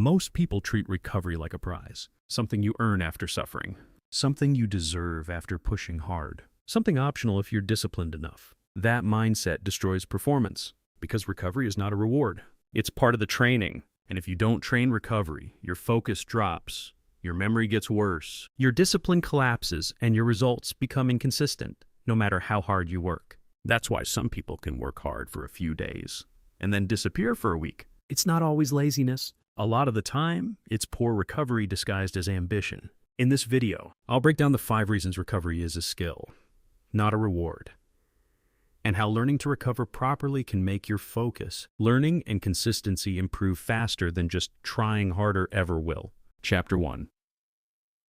Most people treat recovery like a prize, something you earn after suffering, something you deserve after pushing hard, something optional if you're disciplined enough. That mindset destroys performance, because recovery is not a reward. It's part of the training, and if you don't train recovery, your focus drops, your memory gets worse, your discipline collapses, and your results become inconsistent, no matter how hard you work. That's why some people can work hard for a few days, and then disappear for a week. It's not always laziness. A lot of the time, it's poor recovery disguised as ambition. In this video, I'll break down the 5 reasons recovery is a skill, not a reward, and how learning to recover properly can make your focus, learning, and consistency improve faster than just trying harder ever will. Chapter 1.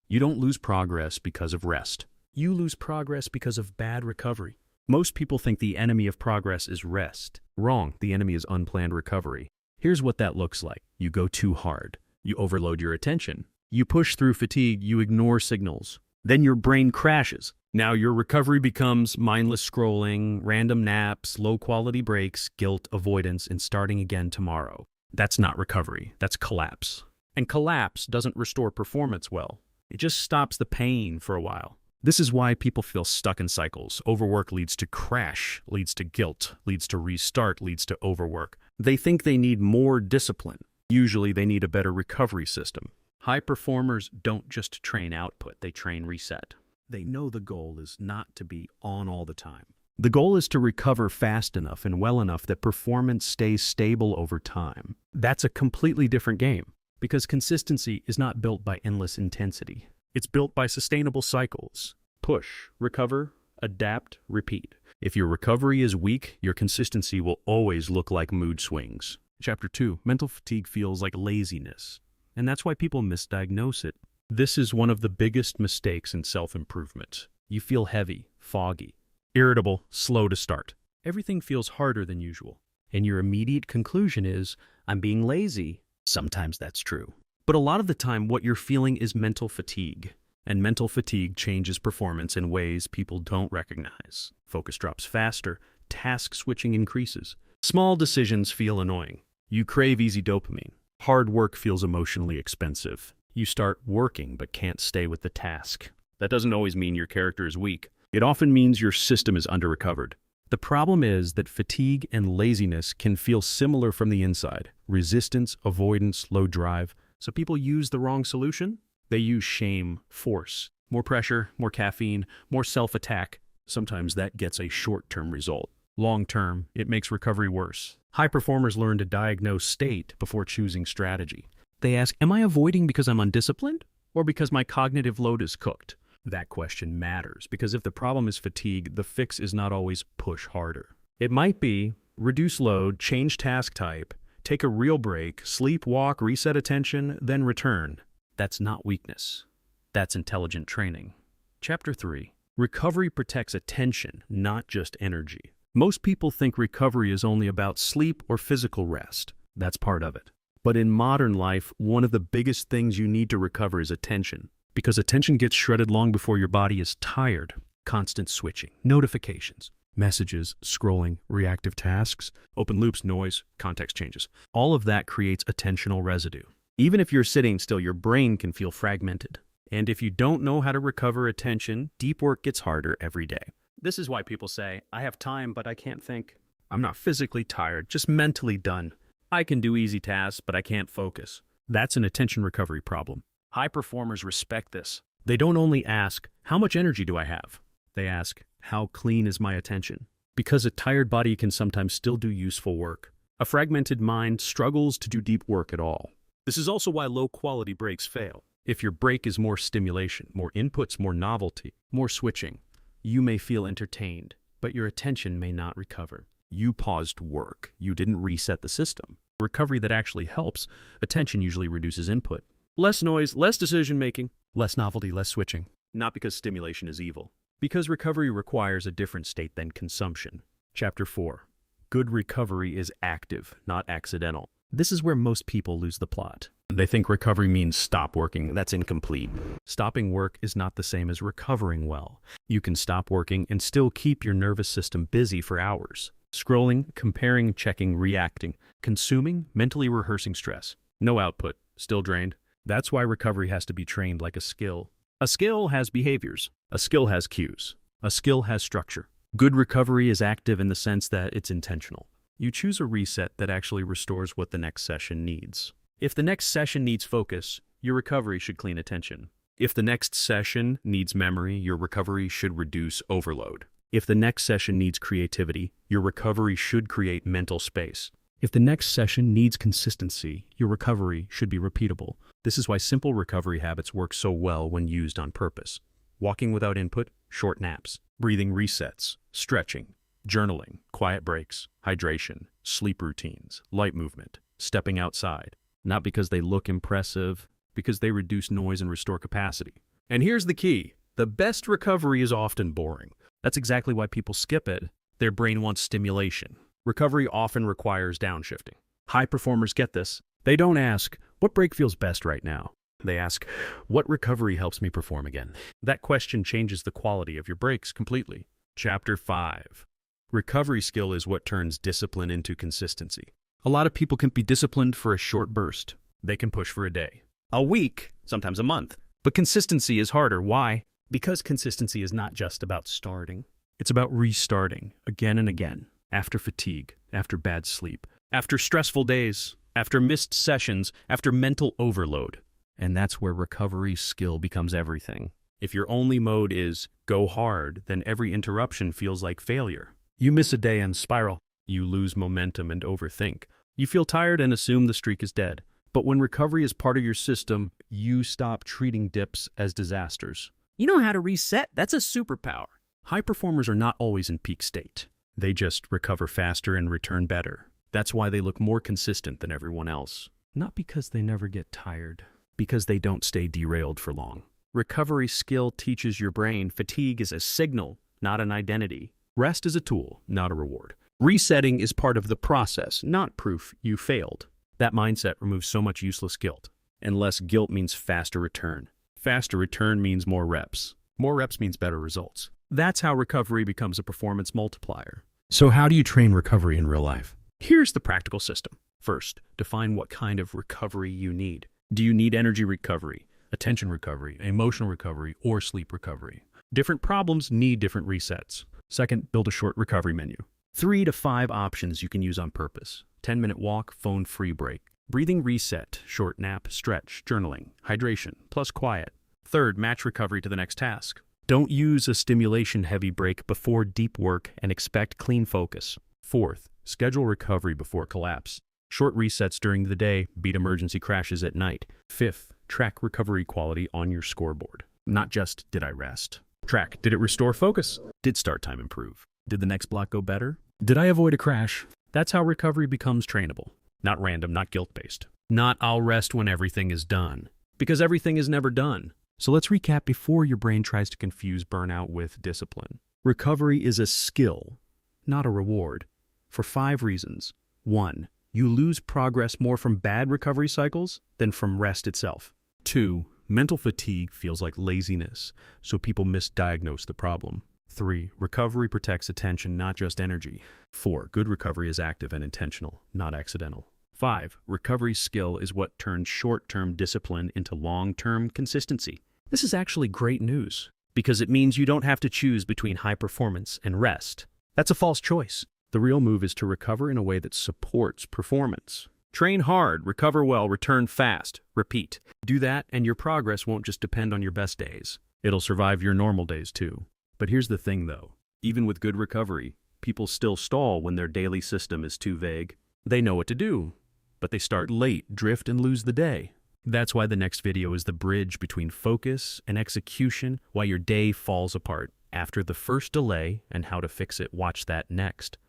You don't lose progress because of rest. You lose progress because of bad recovery. Most people think the enemy of progress is rest. Wrong, the enemy is unplanned recovery. Here's what that looks like. You go too hard. You overload your attention. You push through fatigue. You ignore signals. Then your brain crashes. Now your recovery becomes mindless scrolling, random naps, low-quality breaks, guilt, avoidance, and starting again tomorrow. That's not recovery. That's collapse. And collapse doesn't restore performance well. It just stops the pain for a while. This is why people feel stuck in cycles. Overwork leads to crash, leads to guilt, leads to restart, leads to overwork. They think they need more discipline. Usually they need a better recovery system. High performers don't just train output, they train reset. They know the goal is not to be on all the time. The goal is to recover fast enough and well enough that performance stays stable over time. That's a completely different game, because consistency is not built by endless intensity. It's built by sustainable cycles. Push, recover, adapt, repeat. If your recovery is weak, your consistency will always look like mood swings. Chapter 2. Mental fatigue feels like laziness, and that's why people misdiagnose it. This is one of the biggest mistakes in self-improvement. You feel heavy, foggy, irritable, slow to start. Everything feels harder than usual, and your immediate conclusion is, I'm being lazy. Sometimes that's true. But a lot of the time, what you're feeling is mental fatigue. And mental fatigue changes performance in ways people don't recognize. Focus drops faster, task switching increases. Small decisions feel annoying. You crave easy dopamine. Hard work feels emotionally expensive. You start working but can't stay with the task. That doesn't always mean your character is weak. It often means your system is under-recovered. The problem is that fatigue and laziness can feel similar from the inside. Resistance, avoidance, low drive. So people use the wrong solution. They use shame, force, more pressure, more caffeine, more self-attack. Sometimes that gets a short-term result. Long-term, it makes recovery worse. High performers learn to diagnose state before choosing strategy. They ask, am I avoiding because I'm undisciplined or because my cognitive load is cooked? That question matters because if the problem is fatigue, the fix is not always push harder. It might be reduce load, change task type, take a real break, sleep, walk, reset attention, then return. That's not weakness. That's intelligent training. Chapter 3. Recovery protects attention, not just energy. Most people think recovery is only about sleep or physical rest. That's part of it. But in modern life, one of the biggest things you need to recover is attention. Because attention gets shredded long before your body is tired. Constant switching, notifications, messages, scrolling, reactive tasks, open loops, noise, context changes. All of that creates attentional residue. Even if you're sitting still, your brain can feel fragmented. And if you don't know how to recover attention, deep work gets harder every day. This is why people say, I have time, but I can't think. I'm not physically tired, just mentally done. I can do easy tasks, but I can't focus. That's an attention recovery problem. High performers respect this. They don't only ask, how much energy do I have? They ask, how clean is my attention? Because a tired body can sometimes still do useful work. A fragmented mind struggles to do deep work at all. This is also why low-quality breaks fail. If your break is more stimulation, more inputs, more novelty, more switching, you may feel entertained, but your attention may not recover. You paused work. You didn't reset the system. Recovery that actually helps, attention usually reduces input. Less noise, less decision-making, less novelty, less switching. Not because stimulation is evil. Because recovery requires a different state than consumption. Chapter 4. Good recovery is active, not accidental. This is where most people lose the plot. They think recovery means stop working. That's incomplete. Stopping work is not the same as recovering well. You can stop working and still keep your nervous system busy for hours. Scrolling, comparing, checking, reacting, consuming, mentally rehearsing stress. No output, Still drained? That's why recovery has to be trained like a skill. A skill has behaviors. A skill has cues. A skill has structure. Good recovery is active in the sense that it's intentional. You choose a reset that actually restores what the next session needs. If the next session needs focus, your recovery should clean attention. If the next session needs memory, your recovery should reduce overload. If the next session needs creativity, your recovery should create mental space. If the next session needs consistency, your recovery should be repeatable. This is why simple recovery habits work so well when used on purpose. Walking without input, short naps, breathing resets, stretching, journaling, quiet breaks, hydration, sleep routines, light movement, stepping outside. Not because they look impressive, because they reduce noise and restore capacity. And here's the key. The best recovery is often boring. That's exactly why people skip it. Their brain wants stimulation. Recovery often requires downshifting. High performers get this. They don't ask, what break feels best right now? They ask, what recovery helps me perform again? That question changes the quality of your breaks completely. Chapter 5. Recovery skill is what turns discipline into consistency. A lot of people can be disciplined for a short burst. They can push for a day, a week, sometimes a month. But consistency is harder. Why? Because consistency is not just about starting. It's about restarting again and again. After fatigue, after bad sleep, after stressful days, after missed sessions, after mental overload. And that's where recovery skill becomes everything. If your only mode is go hard, then every interruption feels like failure. You miss a day and spiral. You lose momentum and overthink. You feel tired and assume the streak is dead. But when recovery is part of your system, you stop treating dips as disasters. You know how to reset. That's a superpower. High performers are not always in peak state. They just recover faster and return better. That's why they look more consistent than everyone else. Not because they never get tired, because they don't stay derailed for long. Recovery skill teaches your brain fatigue is a signal, not an identity. Rest is a tool, not a reward. Resetting is part of the process, not proof you failed. That mindset removes so much useless guilt. And less guilt means faster return. Faster return means more reps. More reps means better results. That's how recovery becomes a performance multiplier. So how do you train recovery in real life? Here's the practical system. First, define what kind of recovery you need. Do you need energy recovery, attention recovery, emotional recovery, or sleep recovery? Different problems need different resets. Second, build a short recovery menu. 3 to 5 options you can use on purpose. 10-minute walk, phone-free break. Breathing reset, short nap, stretch, journaling, hydration, plus quiet. Third, match recovery to the next task. Don't use a stimulation-heavy break before deep work and expect clean focus. Fourth, schedule recovery before collapse. Short resets during the day, beat emergency crashes at night. Fifth, track recovery quality on your scoreboard. Not just, did I rest? Track, did it restore focus? Did start time improve? Did the next block go better? Did I avoid a crash? That's how recovery becomes trainable. Not random, not guilt-based. Not I'll rest when everything is done. Because everything is never done. So let's recap before your brain tries to confuse burnout with discipline. Recovery is a skill, not a reward, for 5 reasons. 1. You lose progress more from bad recovery cycles than from rest itself. 2. Mental fatigue feels like laziness, so people misdiagnose the problem. 3. Recovery protects attention, not just energy. 4. Good recovery is active and intentional, not accidental. 5. Recovery skill is what turns short-term discipline into long-term consistency. This is actually great news, because it means you don't have to choose between high performance and rest. That's a false choice. The real move is to recover in a way that supports performance. Train hard, recover well, return fast, repeat. Do that, and your progress won't just depend on your best days. It'll survive your normal days too. But here's the thing though, even with good recovery, people still stall when their daily system is too vague. They know what to do, but they start late, drift, and lose the day. That's why the next video is the bridge between focus and execution, why your day falls apart after the first delay and how to fix it. Watch that next.